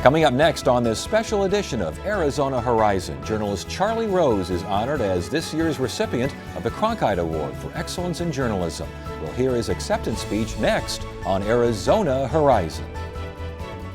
Coming up next on this special edition of Arizona Horizon, journalist Charlie Rose is honored as this year's recipient of the Cronkite Award for Excellence in Journalism. We'll hear his acceptance speech next on Arizona Horizon.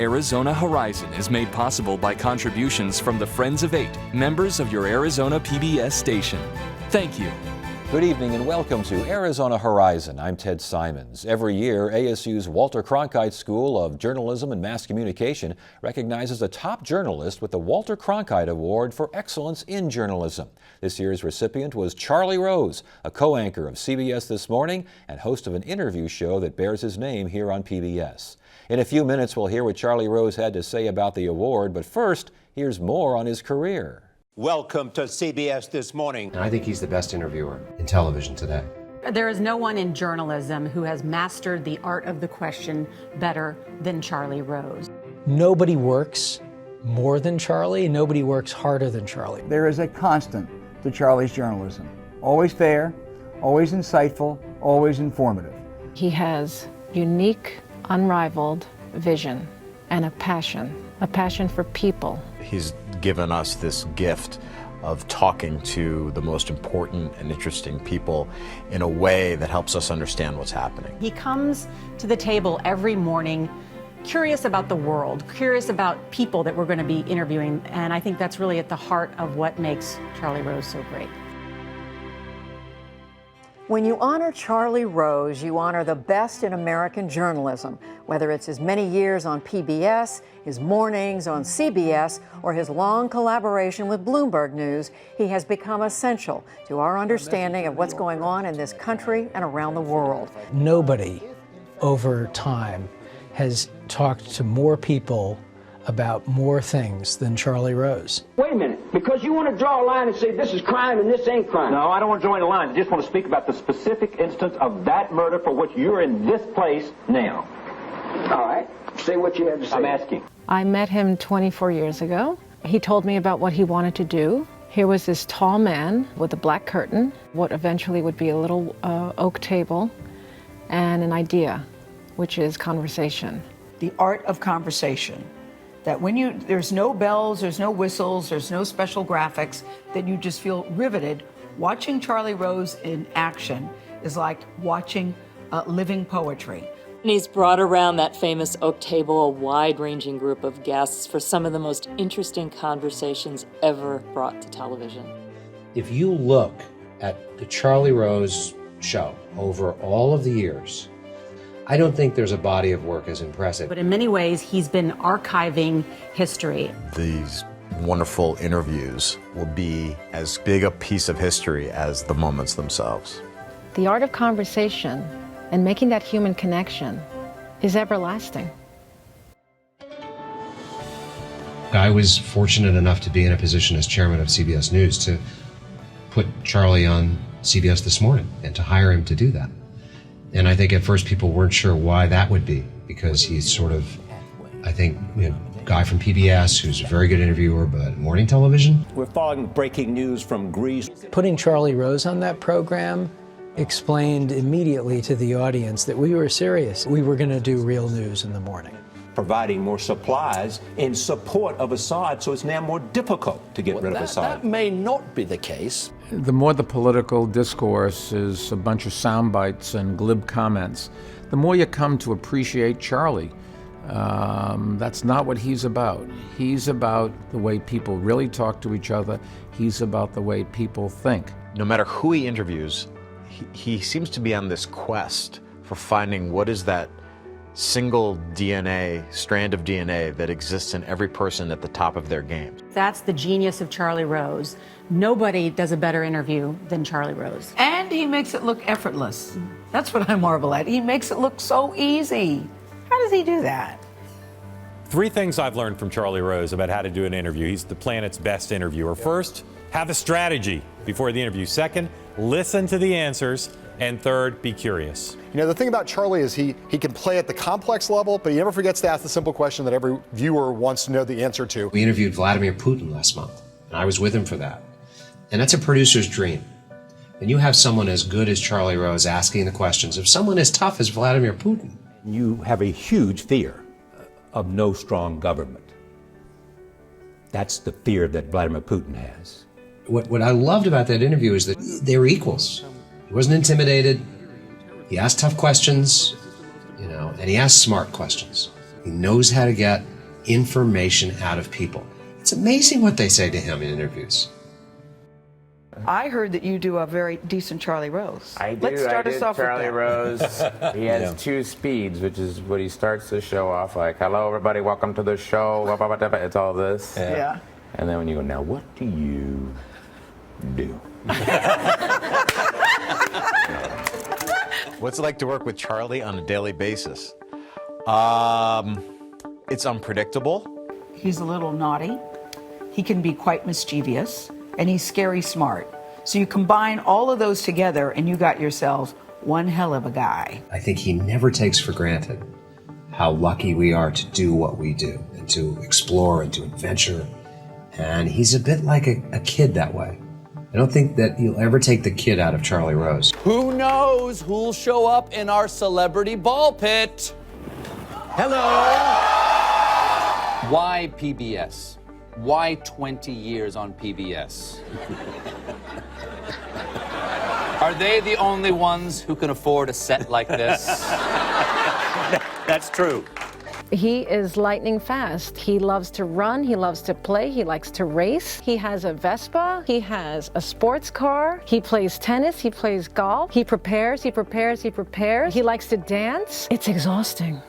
Arizona Horizon is made possible by contributions from the Friends of Eight, members of your Arizona PBS station. Thank you. Good evening and welcome to Arizona Horizon. I'm Ted Simons. Every year, ASU's Walter Cronkite School of Journalism and Mass Communication recognizes a top journalist with the Walter Cronkite Award for Excellence in Journalism. This year's recipient was Charlie Rose, a co-anchor of CBS This Morning and host of an interview show that bears his name here on PBS. In a few minutes, we'll hear what Charlie Rose had to say about the award, but first, here's more on his career. Welcome to CBS This Morning. I think he's the best interviewer in television today. There is no one in journalism who has mastered the art of the question better than Charlie Rose. Nobody works more than Charlie. Nobody works harder than Charlie. There is a constant to Charlie's journalism. Always fair, always insightful, always informative. He has unique, unrivaled vision and a passion for people. He's given us this gift of talking to the most important and interesting people in a way that helps us understand what's happening. He comes to the table every morning curious about the world, curious about people that we're going to be interviewing, and I think that's really at the heart of what makes Charlie Rose so great. When you honor Charlie Rose, you honor the best in American journalism, whether it's his many years on PBS, his mornings on CBS, or his long collaboration with Bloomberg News. He has become essential to our understanding of what's going on in this country and around the world. Nobody over time has talked to more people about more things than Charlie Rose. Wait a minute, because you want to draw a line and say this is crime and this ain't crime. No, I don't want to draw any lines. I just want to speak about the specific instance of that murder for which you're in this place now. All right, say what you have to say. I'm asking. I met him 24 years ago. He told me about what he wanted to do. Here was this tall man with a black curtain, what eventually would be a little oak table, and an idea, which is conversation. The art of conversation. That when there's no bells, there's no whistles, there's no special graphics, that you just feel riveted. Watching Charlie Rose in action is like watching living poetry. And he's brought around that famous oak table a wide-ranging group of guests for some of the most interesting conversations ever brought to television. If you look at the Charlie Rose show over all of the years, I don't think there's a body of work as impressive. But in many ways, he's been archiving history. These wonderful interviews will be as big a piece of history as the moments themselves. The art of conversation and making that human connection is everlasting. I was fortunate enough to be in a position as chairman of CBS News to put Charlie on CBS This Morning and to hire him to do that. And I think at first people weren't sure why that would be, because he's sort of, I think, guy from PBS who's a very good interviewer, but morning television. We're following breaking news from Greece. Putting Charlie Rose on that program explained immediately to the audience that we were serious. We were going to do real news in the morning. Providing more supplies in support of Assad, so it's now more difficult to get rid of Assad. That may not be the case. The more the political discourse is a bunch of sound bites and glib comments, the more you come to appreciate Charlie. That's not what he's about. He's about the way people really talk to each other. He's about the way people think. No matter who he interviews, he seems to be on this quest for finding what is that single strand of DNA that exists in every person at the top of their game. That's the genius of Charlie Rose. Nobody does a better interview than Charlie Rose. And he makes it look effortless. That's what I marvel at. He makes it look so easy. How does he do that? 3 things I've learned from Charlie Rose about how to do an interview. He's the planet's best interviewer. First, have a strategy before the interview. Second, listen to the answers. And third, be curious. You know, the thing about Charlie is he can play at the complex level, but he never forgets to ask the simple question that every viewer wants to know the answer to. We interviewed Vladimir Putin last month, and I was with him for that. And that's a producer's dream. When you have someone as good as Charlie Rose asking the questions of someone as tough as Vladimir Putin. You have a huge fear of no strong government. That's the fear that Vladimir Putin has. What I loved about that interview is that they were equals. He wasn't intimidated. He asked tough questions, and he asked smart questions. He knows how to get information out of people. It's amazing what they say to him in interviews. I heard that you do a very decent Charlie Rose. I do. Let's start I us did off Charlie with that. Rose. He has two speeds, which is what he starts the show off like, "Hello, everybody, welcome to the show." It's all this. Yeah. And then when you go, "Now, what do you do?" What's it like to work with Charlie on a daily basis? It's unpredictable. He's a little naughty. He can be quite mischievous, and he's scary smart. So you combine all of those together, and you got yourself one hell of a guy. I think he never takes for granted how lucky we are to do what we do and to explore and to adventure. And he's a bit like a kid that way. I don't think that you'll ever take the kid out of Charlie Rose. Who knows who'll show up in our celebrity ball pit? Hello! Why PBS? Why 20 years on PBS? Are they the only ones who can afford a set like this? That's true. He is lightning fast. He loves to run, he loves to play, he likes to race. He has a Vespa, he has a sports car, he plays tennis, he plays golf, he prepares. He likes to dance. It's exhausting,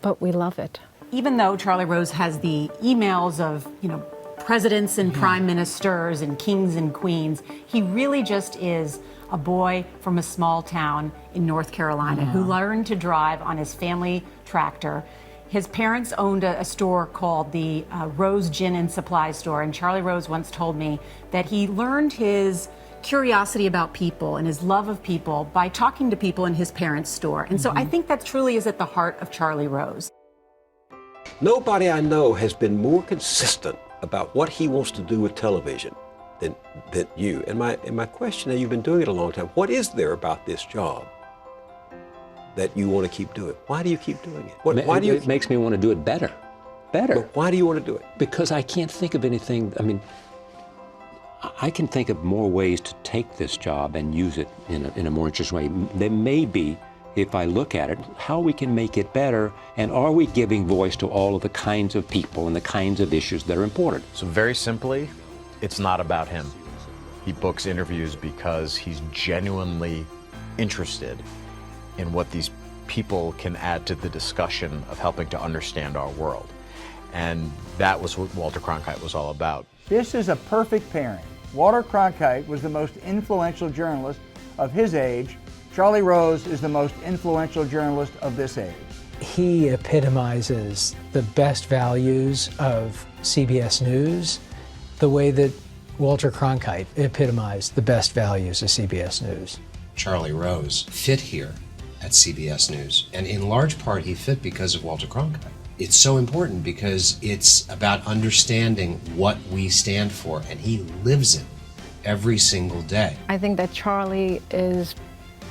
but we love it. Even though Charlie Rose has the emails of, presidents and prime ministers and kings and queens, he really just is a boy from a small town in North Carolina who learned to drive on his family tractor. His parents owned a store called the Rose Gin and Supply Store, and Charlie Rose once told me that he learned his curiosity about people and his love of people by talking to people in his parents' store. And so I think that truly is at the heart of Charlie Rose. Nobody I know has been more consistent about what he wants to do with television than you. And my question, and you've been doing it a long time, what is there about this job that you want to keep doing? Why do you keep doing it? It makes me want to do it better. But why do you want to do it? Because I can't think of anything. I can think of more ways to take this job and use it in a more interesting way. There may be, if I look at it, how we can make it better, and are we giving voice to all of the kinds of people and the kinds of issues that are important? So very simply, it's not about him. He books interviews because he's genuinely interested in what these people can add to the discussion of helping to understand our world. And that was what Walter Cronkite was all about. This is a perfect pairing. Walter Cronkite was the most influential journalist of his age. Charlie Rose is the most influential journalist of this age. He epitomizes the best values of CBS News the way that Walter Cronkite epitomized the best values of CBS News. Charlie Rose fit here at CBS News, and in large part he fit because of Walter Cronkite. It's so important because it's about understanding what we stand for, and he lives it every single day. I think that Charlie is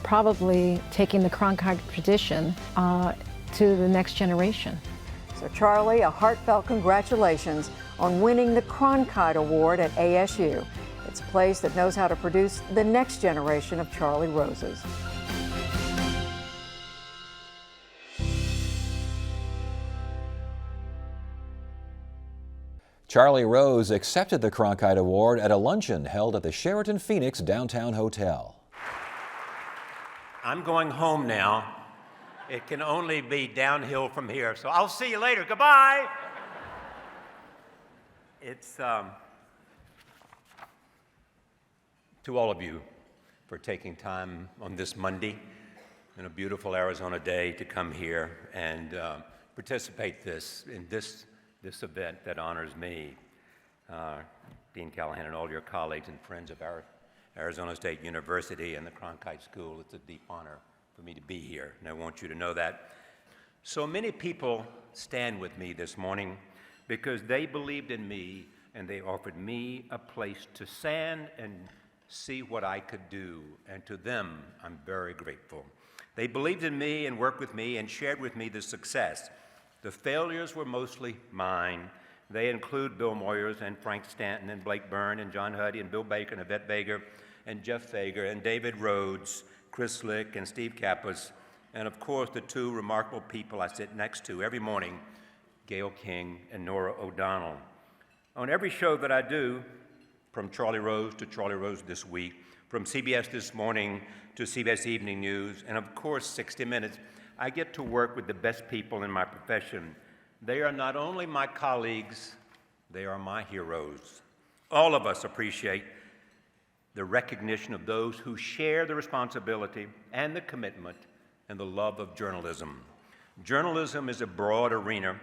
probably taking the Cronkite tradition to the next generation. So Charlie, a heartfelt congratulations on winning the Cronkite Award at ASU. It's a place that knows how to produce the next generation of Charlie Roses. Charlie Rose accepted the Cronkite Award at a luncheon held at the Sheraton Phoenix Downtown Hotel. I'm going home now. It can only be downhill from here, so I'll see you later. Goodbye. It's to all of you for taking time on this Monday in a beautiful Arizona day to come here and participate in this event that honors me. Dean Callahan and all your colleagues and friends of Arizona State University and the Cronkite School, it's a deep honor for me to be here, and I want you to know that. So many people stand with me this morning because they believed in me and they offered me a place to stand and see what I could do, and to them, I'm very grateful. They believed in me and worked with me and shared with me the success. The failures were mostly mine, They include Bill Moyers and Frank Stanton and Blake Byrne and John Huddy and Bill Baker and Yvette Baker and Jeff Fager and David Rhodes, Chris Slick and Steve Kappas, and of course the two remarkable people I sit next to every morning, Gayle King and Norah O'Donnell. On every show that I do, from Charlie Rose to Charlie Rose This Week, from CBS This Morning to CBS Evening News, and of course 60 Minutes, I get to work with the best people in my profession. They are not only my colleagues, they are my heroes. All of us appreciate the recognition of those who share the responsibility and the commitment and the love of journalism. Journalism is a broad arena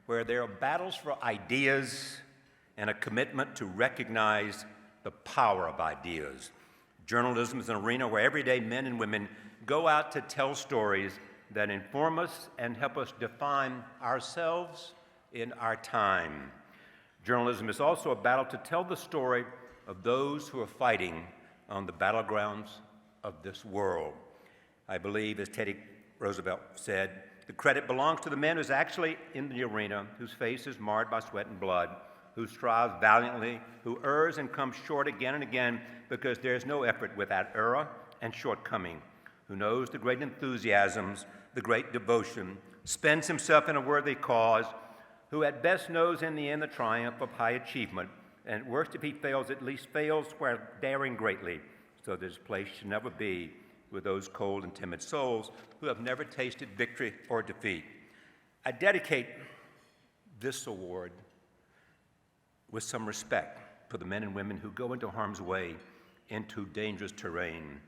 where there are battles for ideas and a commitment to recognize the power of ideas. Journalism is an arena where everyday men and women go out to tell stories that inform us and help us define ourselves in our time. Journalism is also a battle to tell the story of those who are fighting on the battlegrounds of this world. I believe, as Teddy Roosevelt said, the credit belongs to the man who's actually in the arena, whose face is marred by sweat and blood, who strives valiantly, who errs and comes short again and again because there is no effort without error and shortcoming, who knows the great enthusiasms, the great devotion, spends himself in a worthy cause, who at best knows in the end the triumph of high achievement, and at worst if he fails, at least fails while daring greatly, so that his place should never be with those cold and timid souls who have never tasted victory or defeat. I dedicate this award with some respect for the men and women who go into harm's way, into dangerous terrain,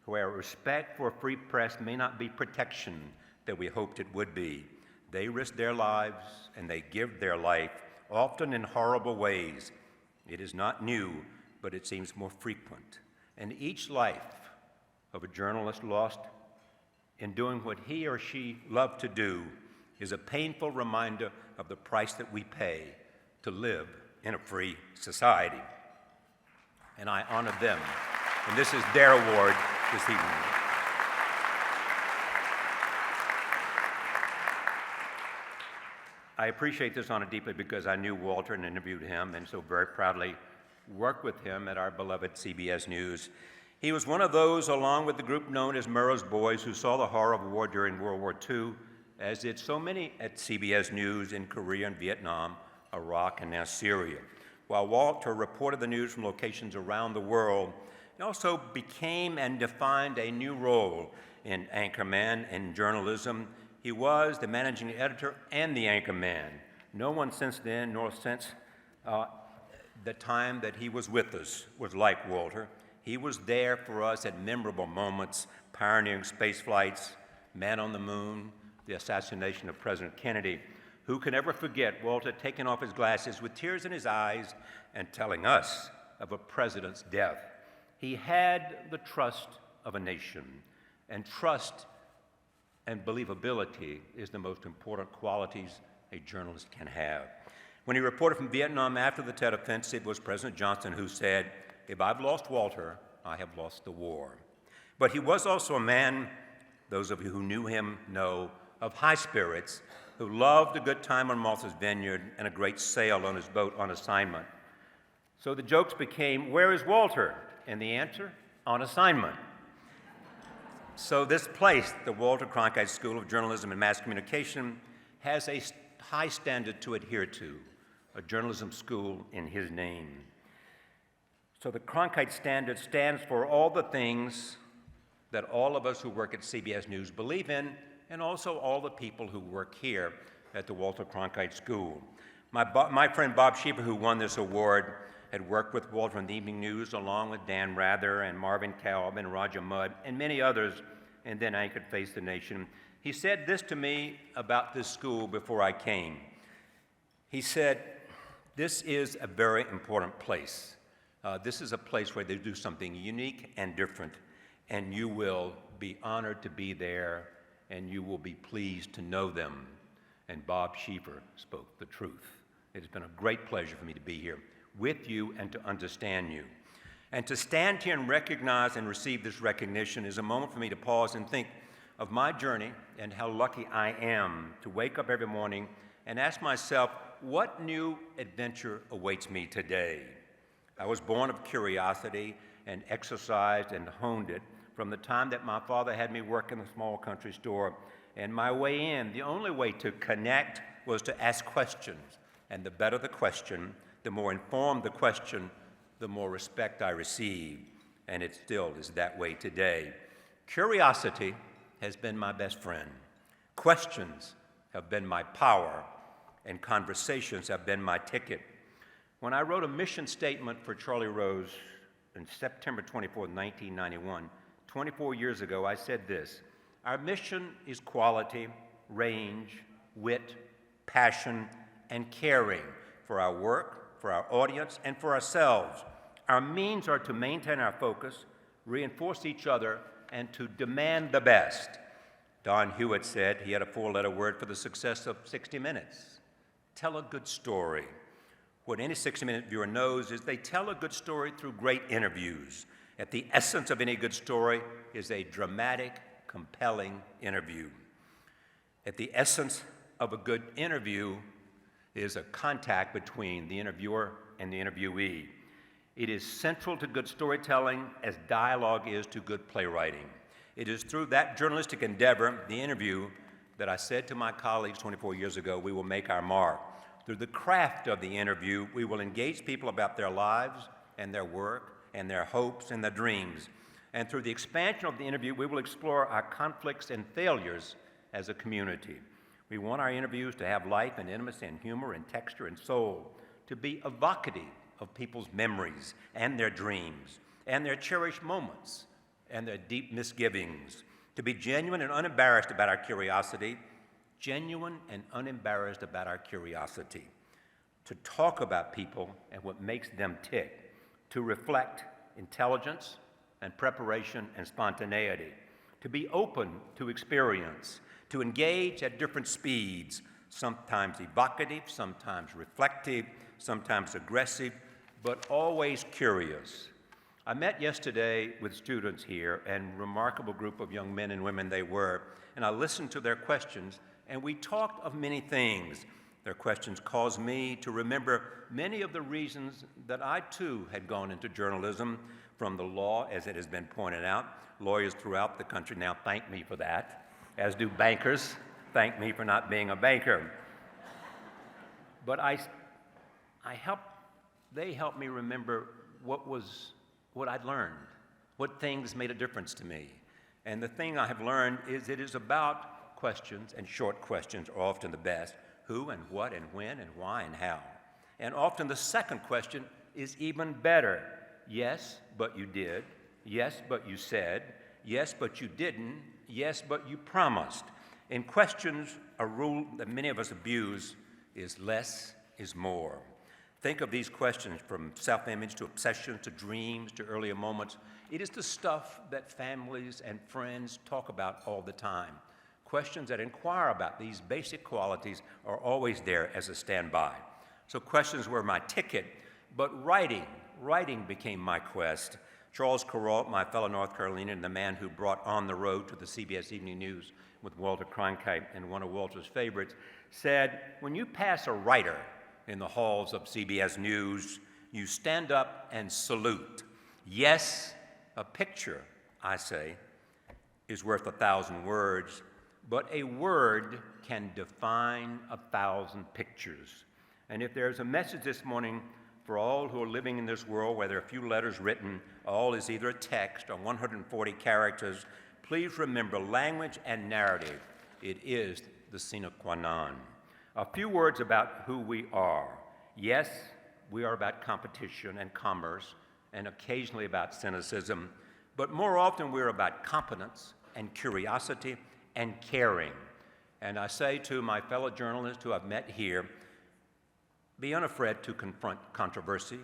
where respect for a free press may not be protection that we hoped it would be. They risk their lives and they give their life, often in horrible ways. It is not new, but it seems more frequent. And each life of a journalist lost in doing what he or she loved to do is a painful reminder of the price that we pay to live in a free society. And I honor them. And this is their award this evening. I appreciate this honor deeply because I knew Walter and interviewed him, and so very proudly worked with him at our beloved CBS News. He was one of those, along with the group known as Murrow's Boys, who saw the horror of war during World War II, as did so many at CBS News in Korea and Vietnam, Iraq, and now Syria. While Walter reported the news from locations around the world, he also became and defined a new role in anchorman and journalism. He was the managing editor and the anchorman. No one since then, nor since the time that he was with us, was like Walter. He was there for us at memorable moments, pioneering space flights, man on the moon, the assassination of President Kennedy. Who can ever forget Walter taking off his glasses with tears in his eyes and telling us of a president's death? He had the trust of a nation, and trust and believability is the most important qualities a journalist can have. When he reported from Vietnam after the Tet Offensive, it was President Johnson who said, "If I've lost Walter, I have lost the war." But he was also a man, those of you who knew him know, of high spirits, who loved a good time on Martha's Vineyard and a great sail on his boat on assignment. So the jokes became, "Where is Walter?" And the answer, on assignment. So this place, the Walter Cronkite School of Journalism and Mass Communication, has a high standard to adhere to, a journalism school in his name. So the Cronkite Standard stands for all the things that all of us who work at CBS News believe in, and also all the people who work here at the Walter Cronkite School. My friend Bob Schiefer, who won this award, had worked with Walter in the Evening News along with Dan Rather and Marvin Kalb and Roger Mudd and many others, and then anchored Face the Nation. He said this to me about this school before I came. He said, "This is a very important place. This is a place where they do something unique and different, and you will be honored to be there, and you will be pleased to know them." And Bob Schiefer spoke the truth. It has been a great pleasure for me to be here with you and to understand you. And to stand here and recognize and receive this recognition is a moment for me to pause and think of my journey and how lucky I am to wake up every morning and ask myself, what new adventure awaits me today? I was born of curiosity and exercised and honed it from the time that my father had me work in a small country store. And my way in, the only way to connect was to ask questions. And the better the question, the more informed the question, the more respect I received. And it still is that way today. Curiosity has been my best friend. Questions have been my power, and conversations have been my ticket. When I wrote a mission statement for Charlie Rose on September 24, 1991, 24 years ago, I said this: our mission is quality, range, wit, passion, and caring for our work, for our audience, and for ourselves. Our means are to maintain our focus, reinforce each other, and to demand the best. Don Hewitt said he had a four-letter word for the success of 60 Minutes. Tell a good story. What any 60-minute viewer knows is they tell a good story through great interviews. At the essence of any good story is a dramatic, compelling interview. At the essence of a good interview is a contact between the interviewer and the interviewee. It is central to good storytelling as dialogue is to good playwriting. It is through that journalistic endeavor, the interview, that I said to my colleagues 24 years ago, we will make our mark. Through the craft of the interview, we will engage people about their lives and their work and their hopes and their dreams. And through the expansion of the interview, we will explore our conflicts and failures as a community. We want our interviews to have life and intimacy and humor and texture and soul, to be evocative of people's memories and their dreams and their cherished moments and their deep misgivings, to be genuine and unembarrassed about our curiosity, genuine and unembarrassed about our curiosity, to talk about people and what makes them tick, to reflect intelligence and preparation and spontaneity, to be open to experience, to engage at different speeds, sometimes evocative, sometimes reflective, sometimes aggressive, but always curious. I met yesterday with students here, and a remarkable group of young men and women they were, and I listened to their questions, and we talked of many things. Their questions caused me to remember many of the reasons that I too had gone into journalism, from the law, as it has been pointed out. Lawyers throughout the country now thank me for that, as do bankers thank me for not being a banker. But they helped me remember what I'd learned, what things made a difference to me. And the thing I have learned is it is about questions, and short questions are often the best. Who and what and when and why and how. And often the second question is even better. Yes, but you did. Yes, but you said. Yes, but you didn't. Yes, but you promised. In questions, a rule that many of us abuse is less is more. Think of these questions, from self-image to obsession to dreams to earlier moments. It is the stuff that families and friends talk about all the time. Questions that inquire about these basic qualities are always there as a standby. So questions were my ticket, but writing became my quest. Charles Kuralt, my fellow North Carolinian, the man who brought On the Road to the CBS Evening News with Walter Cronkite, and one of Walter's favorites, said, when you pass a writer in the halls of CBS News, you stand up and salute. Yes, a picture, I say, is worth 1,000 words, but a word can define 1,000 pictures. And if there's a message this morning for all who are living in this world where there are a few letters written, all is either a text or 140 characters, please remember language and narrative. It is the sine qua non. A few words about who we are. Yes, we are about competition and commerce, and occasionally about cynicism, but more often we're about competence and curiosity and caring. And I say to my fellow journalists who I've met here, be unafraid to confront controversy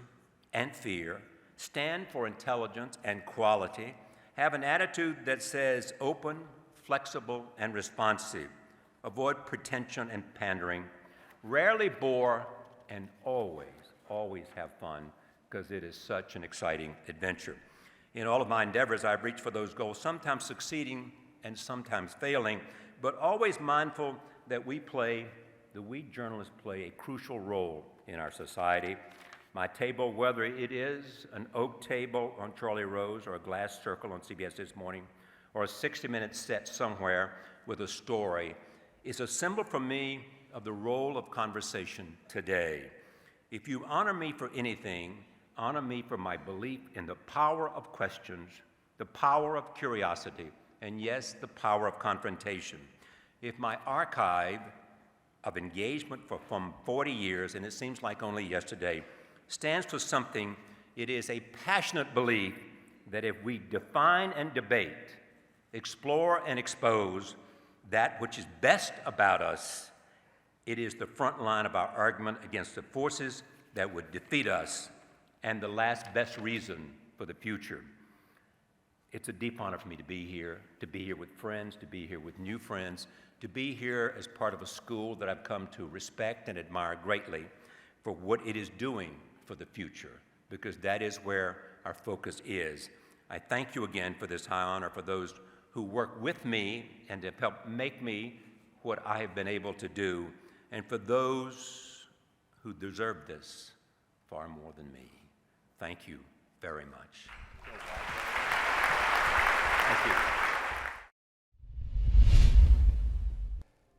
and fear, stand for intelligence and quality, have an attitude that says open, flexible, and responsive, avoid pretension and pandering, rarely bore, and always have fun, because it is such an exciting adventure. In all of my endeavors, I've reached for those goals, sometimes succeeding and sometimes failing, but always mindful that we play that we journalists play a crucial role in our society. My table, whether it is an oak table on Charlie Rose or a glass circle on CBS This Morning, or a 60-minute set somewhere with a story, is a symbol for me of the role of conversation today. If you honor me for anything, honor me for my belief in the power of questions, the power of curiosity, and yes, the power of confrontation. If my archive of engagement from 40 years, and it seems like only yesterday, stands for something, it is a passionate belief that if we define and debate, explore and expose that which is best about us, it is the front line of our argument against the forces that would defeat us and the last best reason for the future. It's a deep honor for me to be here with friends, to be here with new friends, to be here as part of a school that I've come to respect and admire greatly for what it is doing for the future, because that is where our focus is. I thank you again for this high honor, for those who work with me and have helped make me what I have been able to do, and for those who deserve this far more than me. Thank you very much. Thank you.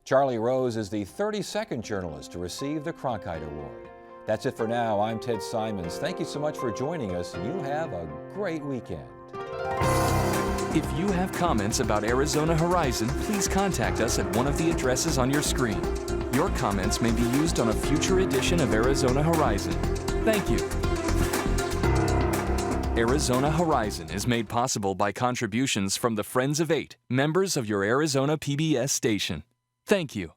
Charlie Rose is the 32nd journalist to receive the Cronkite Award. That's it for now. I'm Ted Simons. Thank you so much for joining us, and you have a great weekend. If you have comments about Arizona Horizon, please contact us at one of the addresses on your screen. Your comments may be used on a future edition of Arizona Horizon. Thank you. Arizona Horizon is made possible by contributions from the Friends of 8, members of your Arizona PBS station. Thank you.